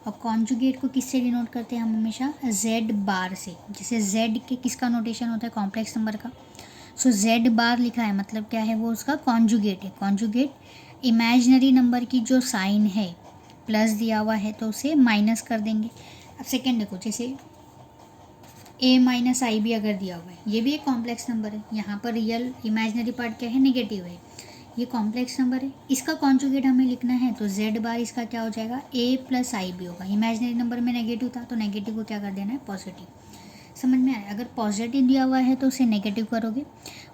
और कॉन्जुगेट को किससे डिनोट करते हैं हम? हमेशा जेड बार से. जैसे जेड के किसका नोटेशन होता है? कॉम्प्लेक्स नंबर का. सो जेड बार लिखा है मतलब क्या है? वो उसका कॉन्जुगेट है. कॉन्जुगेट इमेजनरी नंबर की जो साइन है प्लस दिया हुआ है तो उसे माइनस कर देंगे. अब सेकेंड देखो, जैसे ए माइनस आई बी अगर दिया हुआ है, ये भी एक कॉम्प्लेक्स नंबर है. यहाँ पर रियल इमेजनरी पार्ट क्या है? नेगेटिव है. ये कॉम्प्लेक्स नंबर है, इसका कॉन्जुगेट हमें लिखना है तो z बार इसका क्या हो जाएगा? a प्लस आई बी होगा. इमेजनरी नंबर में नेगेटिव था तो नेगेटिव को क्या कर देना है? पॉजिटिव. समझ में आया? अगर पॉजिटिव दिया हुआ है तो उसे नेगेटिव करोगे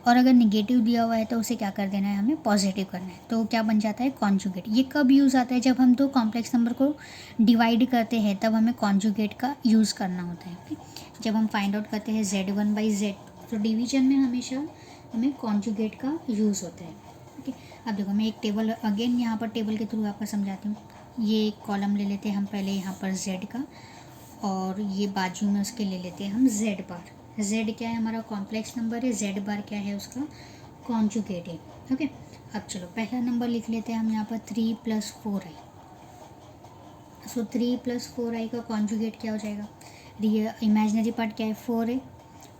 और अगर नेगेटिव दिया हुआ है तो उसे क्या कर देना है? हमें पॉजिटिव करना है. तो क्या बन जाता है? कॉन्जुगेट. ये कब यूज़ आता है? जब हम दो कॉम्प्लेक्स नंबर को डिवाइड करते हैं तब हमें कॉन्जुगेट का यूज़ करना होता है. जब हम फाइंड आउट करते हैं z1 बाई z, तो डिवीजन में हमेशा हमें कॉन्जुगेट का यूज़ होता है. ओके. अब देखो मैं एक टेबल अगेन यहाँ पर टेबल के थ्रू आपको समझाती हूँ. ये एक कॉलम ले लेते हैं हम पहले यहाँ पर z का, और ये बाजू में उसके ले लेते हैं हम z बार. z क्या है? हमारा कॉम्प्लेक्स नंबर है. z बार क्या है? उसका कॉन्जुगेट है. ओके. अब चलो पहला नंबर लिख लेते हैं हम यहाँ पर 3 + 4i. सो 3 + 4i का कॉन्जुगेट क्या हो जाएगा? इमेजनरी पार्ट क्या है? 4 है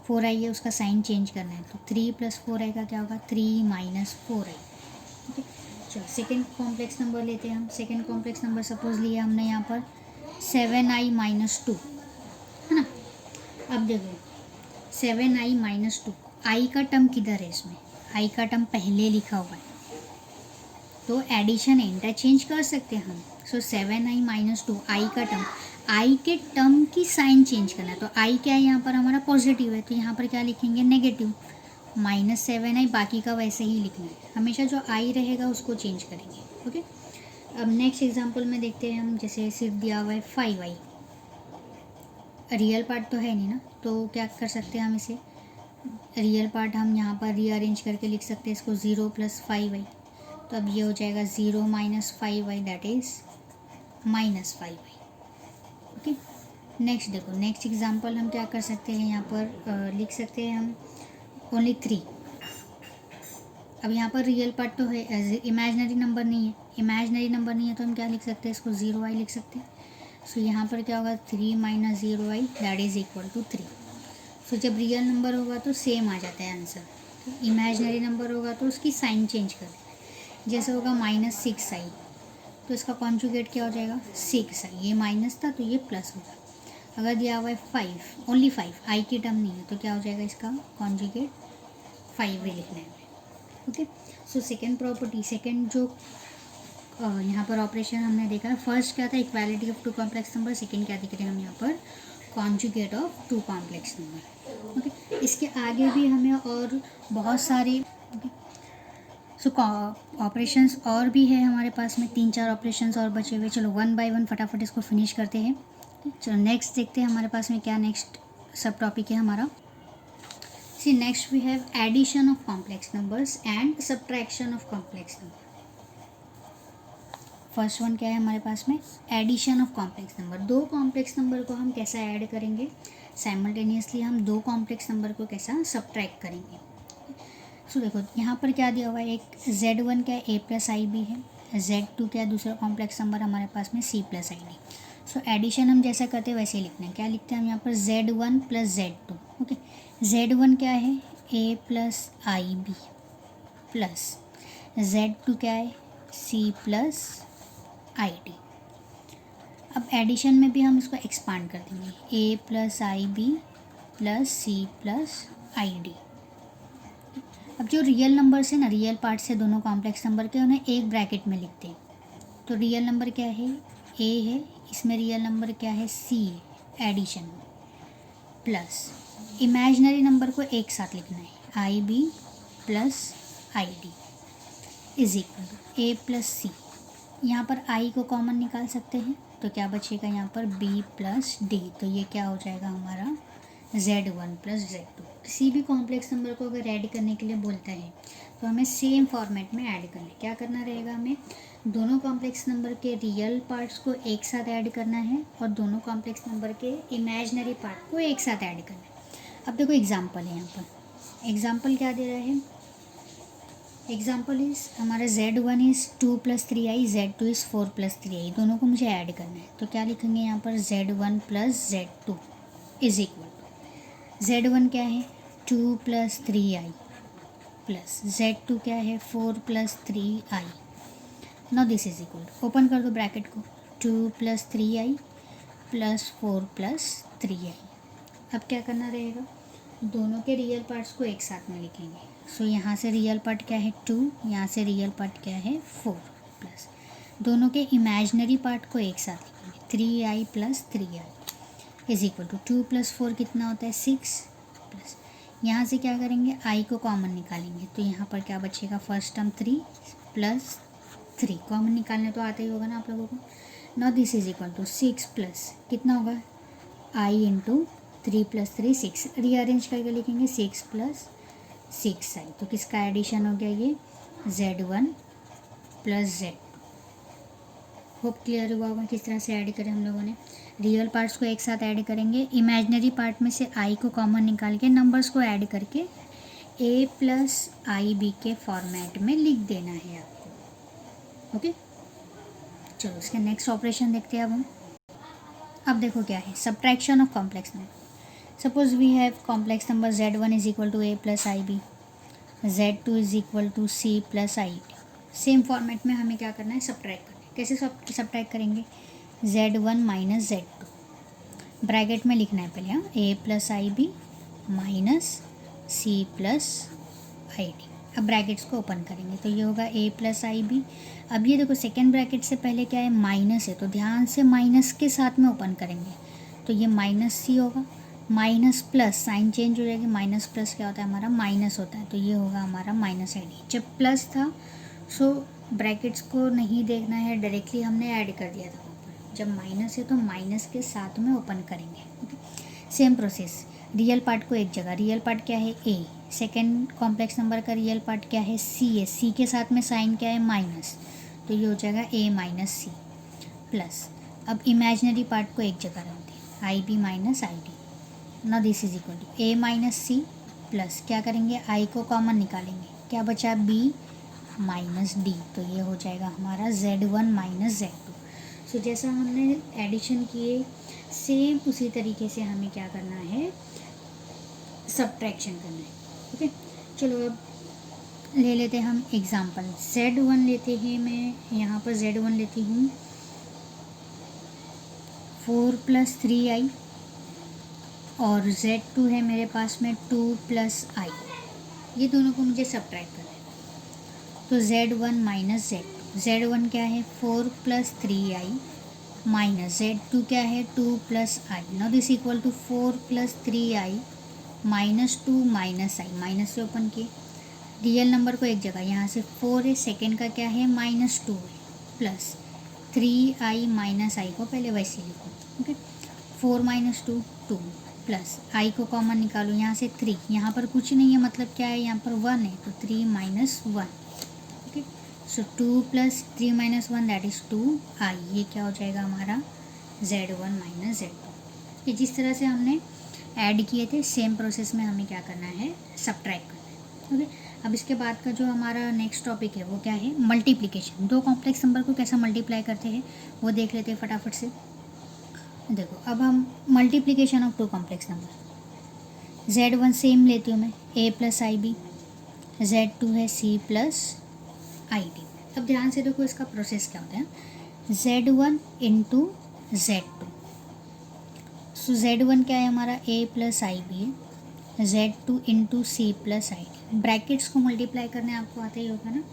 4i है उसका साइन चेंज करना है, तो 3 + 4i का क्या होगा 3 - 4i। ओके, चलो सेकेंड कॉम्प्लेक्स नंबर लेते हैं हम। सेकेंड कॉम्प्लेक्स नंबर सपोज लिया हमने यहाँ पर 7i - 2, है ना। अब देखो 7i - 2, आई का टर्म किधर है इसमें, आई का टर्म पहले लिखा हुआ है, तो एडिशन इंटरचेंज कर सकते हैं हम। सो 7i - 2 आई का टर्म, आई के टर्म की साइन चेंज करना है, तो आई क्या है यहाँ पर हमारा पॉजिटिव है, तो यहाँ पर क्या लिखेंगे नेगेटिव, -7i, बाकी का वैसे ही लिखना है, हमेशा जो आई रहेगा उसको चेंज करेंगे। ओके, अब नेक्स्ट एग्जांपल में देखते हैं हम, जैसे सिर्फ दिया हुआ है 5i, रियल पार्ट तो है नहीं ना, तो क्या कर सकते हैं हम इसे, रियल पार्ट हम यहाँ पर रीअरेंज करके लिख सकते हैं इसको 0 + 5i, तो अब ये हो जाएगा 0 - 5i, that is -5i। Okay, next देखो, नेक्स्ट एग्जांपल हम क्या कर सकते हैं, यहाँ पर लिख सकते हैं हम ओनली 3। अब यहाँ पर रियल पार्ट तो है, इमेजिनरी नंबर नहीं है, इमेजिनरी नंबर नहीं है तो हम क्या लिख सकते हैं, इसको 0i लिख सकते हैं। सो यहाँ पर क्या होगा 3 - 0i, that is equal to 3। So जब रियल नंबर होगा तो सेम आ जाता है आंसर, तो इमेजिनरी नंबर होगा तो उसकी साइन चेंज कर देना है। जैसे होगा -6i, तो इसका कॉन्जुगेट क्या हो जाएगा 6i, ये माइनस था तो ये प्लस होगा। अगर दिया हुआ है 5, ओनली 5, आई की टर्म नहीं है, तो क्या हो जाएगा इसका कॉन्जुगेट 5 ही लिखना है। Okay, so second property, second जो यहाँ पर ऑपरेशन हमने देखा है, फर्स्ट क्या था equality of 2 complex number, second क्या दिख रहे हैं हम यहाँ पर conjugate of 2 complex number. Okay, इसके आगे भी हमें और बहुत सारे सो ऑपरेशंस और भी है हमारे पास में, 3-4 ऑपरेशंस और बचे हुए। चलो 1 बाय 1 फटाफट इसको फिनिश करते हैं। चलो नेक्स्ट देखते हैं हमारे पास में क्या नेक्स्ट सब टॉपिक है हमारा। See next we have addition of complex numbers and subtraction of complex number. First one क्या है हमारे पास में, एडिशन ऑफ कॉम्प्लेक्स नंबर। दो कॉम्प्लेक्स नंबर को हम कैसा ऐड करेंगे, साइमल्टेनियसली हम दो कॉम्प्लेक्स नंबर को कैसा सब्ट्रैक्ट करेंगे। सो देखो यहाँ पर क्या दिया हुआ है, एक Z1 क्या है a + ib है, Z2 क्या है दूसरा कॉम्प्लेक्स नंबर हमारे पास में c + id। सो एडिशन हम जैसा करते हैं वैसे ही लिखना है। क्या लिखते हैं हम यहाँ पर Z1 + Z2। ओके, Z1 क्या है a + ib प्लस Z2 क्या है c + id। अब एडिशन में भी हम इसको एक्सपांड कर देंगे, a + ib + c + id। अब जो रियल नंबर्स है ना, रियल पार्ट से दोनों कॉम्प्लेक्स नंबर के, उन्हें एक ब्रैकेट में लिखते हैं। तो रियल नंबर क्या है a है, इसमें रियल नंबर क्या है c है एडिशन में, प्लस इमेजिनरी नंबर को एक साथ लिखना है ib + id is equal to a + c। यहाँ पर i को कॉमन निकाल सकते हैं, तो क्या बचेगा यहाँ पर b + d, तो ये क्या हो जाएगा हमारा Z1 + Z2। किसी भी कॉम्प्लेक्स नंबर को अगर ऐड करने के लिए बोलता है तो हमें सेम फॉर्मेट में ऐड करना है। क्या करना रहेगा, हमें दोनों कॉम्प्लेक्स नंबर के रियल पार्ट्स को एक साथ ऐड करना है और दोनों कॉम्प्लेक्स नंबर के इमेजिनरी पार्ट को एक साथ ऐड करना है। अब देखो एग्जांपल है यहाँ पर, एग्जांपल क्या दे रहा है, एग्जाम्पल इज़ हमारा Z1 is 2 + 3i, Z2 is 4 + 3i, दोनों को मुझे ऐड करना है। तो क्या लिखेंगे यहाँ पर Z1 + Z2 is equal to Z1 क्या है 2 + 3i प्लस Z2 क्या है 4 + 3i। Now this is equal to, open कर दो ब्रैकेट को, 2 + 3i + 4 + 3i। अब क्या करना रहेगा, दोनों के रियल पार्ट्स को एक साथ में लिखेंगे। सो यहाँ से रियल पार्ट क्या है 2, यहाँ से रियल पार्ट क्या है 4, प्लस दोनों के इमेजिनरी पार्ट को एक साथ लिखेंगे 3i + 3i is equal to 2 + 4 कितना होता है 6, प्लस यहाँ से क्या करेंगे i को कॉमन निकालेंगे, तो यहाँ पर क्या बचेगा फर्स्ट टर्म 3 + 3 कॉमन निकालने तो आता ही होगा ना आप लोगों को। Now this is equal to 6 plus कितना होगा i × 3 + 3 6, रीअरेंज करके लिखेंगे 6 + 6i। तो किसका एडिशन हो गया ये Z1 + Z। होप क्लियर हुआ होगा किस तरह से ऐड करें हम लोगों ने। रियल पार्ट्स को एक साथ ऐड करेंगे, इमेजिनरी पार्ट में से i को कॉमन निकाल के नंबर्स को ऐड करके a + ib के फॉर्मेट में लिख देना है आपको। ओके, चलो इसके नेक्स्ट ऑपरेशन देखते हैं अब हम। अब देखो क्या है subtraction of complex number. Suppose we have complex number z1 is equal to a plus I b, z2 is equal to c plus i d. Same format में हमें क्या करना है, सब्ट्रैक्ट करना है। कैसे सब्ट्रैक्ट करेंगे, z1 माइनस z2 ब्रैकेट में लिखना है पहले, हाँ, a plus I b minus c plus i d. अब ब्रैकेट्स को ओपन करेंगे तो ये होगा a प्लस आई बी। अब ये देखो सेकेंड ब्रैकेट से पहले क्या है, माइनस है, तो ध्यान से माइनस के साथ में ओपन करेंगे तो ये माइनस सी होगा, माइनस प्लस साइन चेंज हो जाएगी, माइनस प्लस क्या होता है हमारा, माइनस होता है, तो ये होगा हमारा माइनस आई डी। जब प्लस था सो ब्रैकेट्स को नहीं देखना है, डायरेक्टली हमने ऐड कर दिया था ऊपर। जब माइनस है तो माइनस के साथ में ओपन करेंगे। Okay, same process. Real part को एक जगह, रियल पार्ट क्या है a, सेकेंड कॉम्प्लेक्स नंबर का रियल पार्ट क्या है c है, c के साथ में साइन क्या है माइनस, तो ये हो जाएगा a माइनस सी प्लस। अब इमेजिनरी पार्ट को एक जगह रखते हैं, i b minus i d. Now this is equal to a minus c plus क्या करेंगे, i को कॉमन निकालेंगे, क्या बचा b माइनस डी, तो ये हो जाएगा हमारा z1 माइनस z2। सो जैसा हमने एडिशन किए सेम उसी तरीके से हमें क्या करना है, सब्ट्रैक्शन करना है। ओके, चलो अब ले लेते हैं हम एग्जांपल। z1 लेते हैं, मैं यहाँ पर z1 लेती हूँ 4 प्लस 3i और z2 है मेरे पास में 2 प्लस आई। ये दोनों को मुझे सब्ट्रैक्ट करना है, तो z1 माइनस z2, z1 क्या है 4 प्लस 3i माइनस z2 क्या है 2 plus i. Now this equal to 4 plus 3i minus 2 minus i, minus से ओपन किए, रियल नंबर को एक जगह, यहाँ से 4 है, सेकेंड का क्या है माइनस 2 है, प्लस 3i माइनस आई को पहले वैसे लिखो। ओके, 4 माइनस 2 2 प्लस आई को कॉमन निकालो, यहाँ से 3, यहाँ पर कुछ नहीं है मतलब क्या है, यहाँ पर 1 है, तो 3 minus 1। Okay, so 2 plus 3 minus 1 that is 2i। ये क्या हो जाएगा हमारा z1 माइनस z2। ये जिस तरह से हमने ऐड किए थे सेम प्रोसेस में हमें क्या करना है, सब्ट्रैक्ट करना है। ओके, अब इसके बाद का जो हमारा नेक्स्ट टॉपिक है वो क्या है, मल्टीप्लिकेशन। दो कॉम्प्लेक्स नंबर को कैसा मल्टीप्लाई करते हैं वो देख लेते हैं फटाफट से। देखो अब हम multiplication of two complex number, z1 same लेती हूँ मैं a plus I b, z2 है c प्लस आई डी। अब ध्यान से देखो इसका प्रोसेस क्या होता है, z1 इंटू z2, सो z1 क्या है हमारा a प्लस आई बी है, z2 into C plus i d. Brackets को मल्टीप्लाई करने आपको आता ही होगा ना,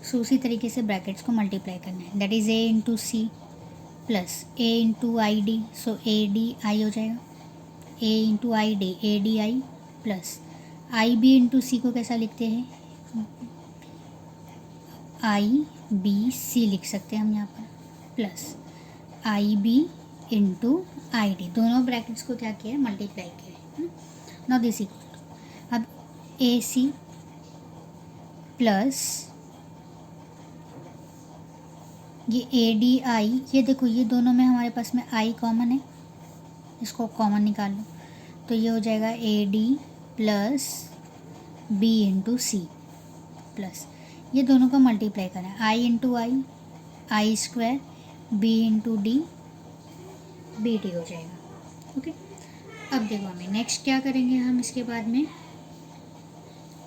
सो उसी तरीके से ब्रैकेट्स को मल्टीप्लाई करना है, that is a into C plus a into I D, so a D I हो जाएगा, a into I D a D I plus I B into C को कैसा लिखते हैं, आई बी सी लिख सकते हैं हम यहाँ पर, प्लस आई बी इंटू आई डी। दोनों ब्रैकेट्स को क्या किया है, मल्टीप्लाई किया है। नाउ दिस इक्वल, अब ए सी प्लस ये ए डी आई, ये देखो ये दोनों में हमारे पास में आई कॉमन है, इसको कॉमन निकाल लो, तो ये हो जाएगा A D plus B into C plus ये दोनों का मल्टीप्लाई करना है, I into I square, B into D B D हो जाएगा। ओके, अब देखो हमें नेक्स्ट क्या करेंगे, हम इसके बाद में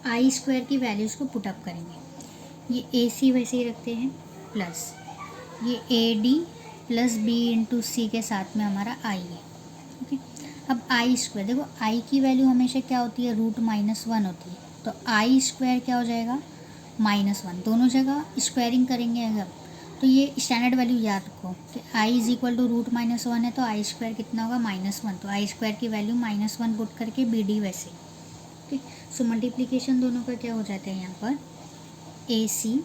आई स्क्वायर की वैल्यूज़ को पुटअप करेंगे। ये ए सी वैसे ही रखते हैं प्लस ये A D plus B into C के साथ में हमारा आई है। ओके, अब आई स्क्वायर, देखो आई की वैल्यू हमेशा क्या होती है, रूट माइनस 1 होती है, तो आई स्क्वायर क्या हो जाएगा -1, दोनों जगह स्क्वायरिंग करेंगे अगर, तो ये स्टैंडर्ड वैल्यू याद रखो कि I is equal to root -1 है, तो आई स्क्वायर कितना होगा -1, तो आई स्क्वायर की वैल्यू -1 पुट करके बी डी वैसे। ठीक, सो मल्टीप्लिकेशन दोनों का क्या हो जाता है यहाँ पर, A C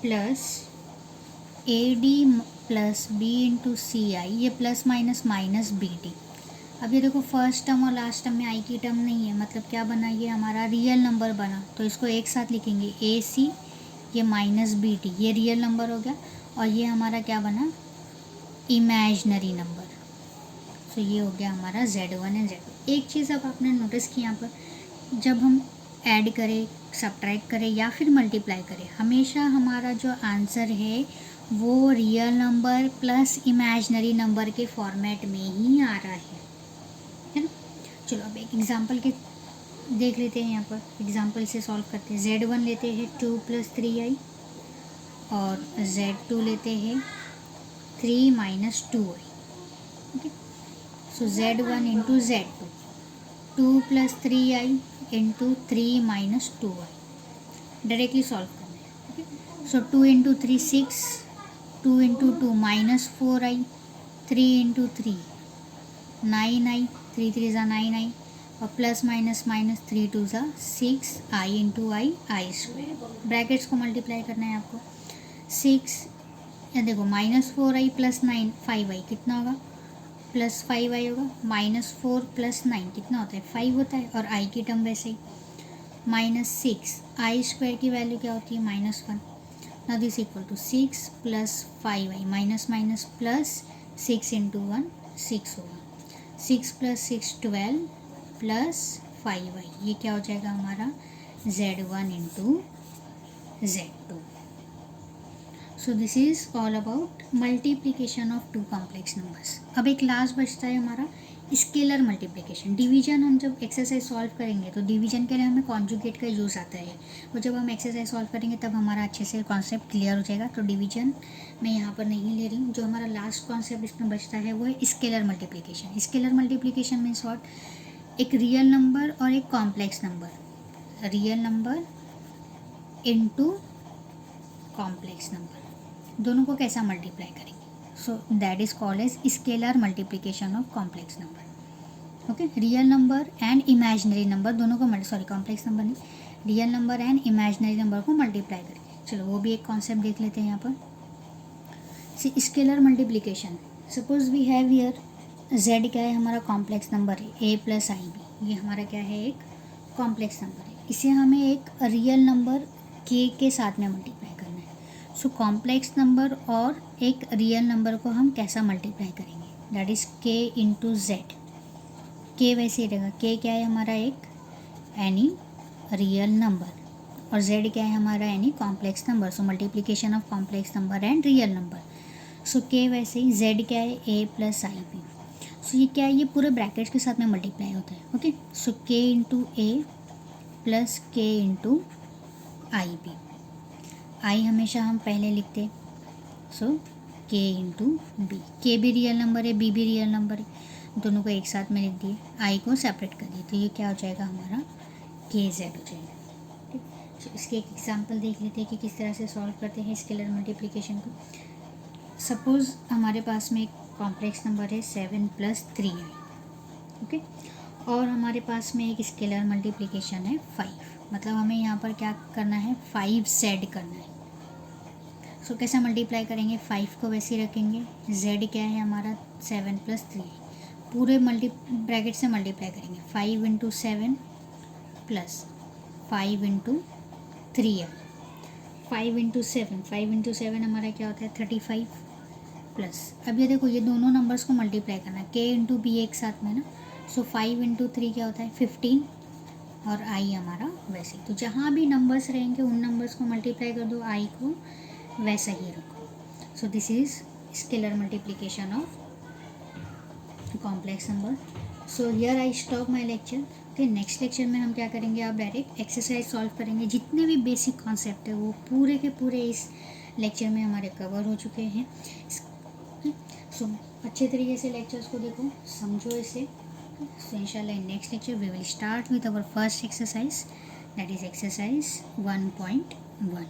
plus A D plus B into C I, ये plus minus minus B D. अब ये देखो फर्स्ट टर्म और लास्ट टर्म में आई की टर्म नहीं है, मतलब क्या बना, ये हमारा रियल नंबर बना, तो इसको एक साथ लिखेंगे ए सी, ये माइनस बी टी, ये रियल नंबर हो गया, और ये हमारा क्या बना, इमेजनरी नंबर। तो ये हो गया हमारा Z1 एंड Z2। एक चीज़ अब आपने नोटिस की यहाँ पर, जब हम ऐड करें, सब्ट्रैक्ट करें या फिर मल्टीप्लाई करें, हमेशा हमारा जो आंसर है वो real number plus imaginary number के फॉर्मेट में ही आ रहा है ना। चलो अब एक एग्जांपल के देख लेते हैं, यहाँ पर एग्जांपल से सॉल्व करते हैं। Z1 लेते हैं 2 + 3i और Z2 लेते हैं 3 - 2i। ओके, सो Z1 × Z2 2 + 3i × 3 - 2i directly solve करना है। ओके, सो 2 × 3 6, 2 × 2 -4i, 3 × 3 9i, 3 3 = 9i और plus minus minus 3 2 = 6i × i² brackets को मल्टीप्लाई करना है आपको। 6 या देखो -4i + 9 5i कितना होगा, +5i होगा। -4 + 9 कितना होता है, 5 होता है। और i की टर्म वैसे ही -6 i² की वैल्यू क्या होती है, -1। Now this equal to 6 + 5i minus minus plus 6 × 1 6 होगा। 6 + 6 12 प्लस 5i, ये क्या हो जाएगा हमारा Z1 × Z2। So this is all about multiplication of two complex numbers. अब एक लास्ट बचता है हमारा स्केलर मल्टीप्लिकेशन। डिवीजन हम जब एक्सरसाइज सॉल्व करेंगे तो डिवीजन के लिए हमें कॉन्जुगेट का यूज़ आता है, वो जब हम एक्सरसाइज सॉल्व करेंगे तब हमारा अच्छे से कॉन्सेप्ट क्लियर हो जाएगा। तो डिवीजन मैं यहाँ पर नहीं ले रही हूँ। जो हमारा लास्ट कॉन्सेप्ट इसमें बचता है वो है scalar multiplication. Scalar multiplication means what, एक रियल नंबर और एक complex number, real number into complex number, दोनों को कैसा मल्टीप्लाई करेंगे। So that is called as scalar multiplication of complex number. Okay, real number and imaginary number दोनों को complex number नहीं, real number and imaginary number को multiply करेंगे। चलो वो भी एक कॉन्सेप्ट देख लेते हैं यहाँ पर। See scalar multiplication, suppose we have here z क्या है हमारा कॉम्प्लेक्स नंबर है, a + ib, ये हमारा क्या है एक कॉम्प्लेक्स नंबर है। इसे हमें एक रियल नंबर k के साथ में मल्टीप्लाई करना है। सो कॉम्प्लेक्स नंबर और एक रियल नंबर को हम कैसा मल्टीप्लाई करेंगे, that is k × z। k वैसे ही रहेगा, k क्या है हमारा एक एनी रियल नंबर और z क्या है हमारा any complex number. So multiplication of complex number and real number. So k वैसे ही, z क्या है a + ib। सो ये क्या है, ये पूरे ब्रैकेट्स के साथ में मल्टीप्लाई होता है। Okay, so k × a + k × ib, i हमेशा हम पहले लिखते, सो k × b। k भी रियल नंबर है, b भी रियल नंबर है, दोनों को एक साथ में लिख दिए, i को सेपरेट कर दिए, तो ये क्या हो जाएगा हमारा kz हो जाएगा। ठीक, तो इसके एक एग्जांपल देख लेते हैं कि किस तरह से सॉल्व करते हैं स्केलर मल्टीप्लिकेशन को। सपोज़ हमारे पास में एक कॉम्प्लेक्स नंबर है 7 + 3i। ओके, और हमारे पास में एक स्केलर मल्टीप्लिकेशन है 5, मतलब हमें यहाँ पर क्या करना है, 5z करना है। सो कैसा मल्टीप्लाई करेंगे, 5 को वैसे ही रखेंगे, z क्या है हमारा 7 + 3i, पूरे ब्रैकेट से मल्टीप्लाई करेंगे, 5 × 7 प्लस 5 × 3i, 5 × 7, 5 × 7 हमारा क्या होता है 35 प्लस, अब ये देखो ये दोनों नंबर्स को मल्टीप्लाई करना है, k × b एक साथ में ना। सो 5 × 3 क्या होता है 15 और i हमारा वैसे, तो जहाँ भी नंबर्स रहेंगे उन नंबर्स को मल्टीप्लाई कर दो, i को वैसा ही रखो। So this is scalar multiplication of complex number. So here I stop my lecture. Okay, next lecture में हम क्या करेंगे, आप डायरेक्ट एक्सरसाइज सॉल्व करेंगे। जितने भी बेसिक कॉन्सेप्ट है वो पूरे के पूरे इस लेक्चर में हमारे कवर हो चुके हैं। सो अच्छे तरीके से लेक्चर्स को देखो, समझो इसे। सो इंशाल्लाह in next lecture we will start with our first exercise, that is exercise 1.1।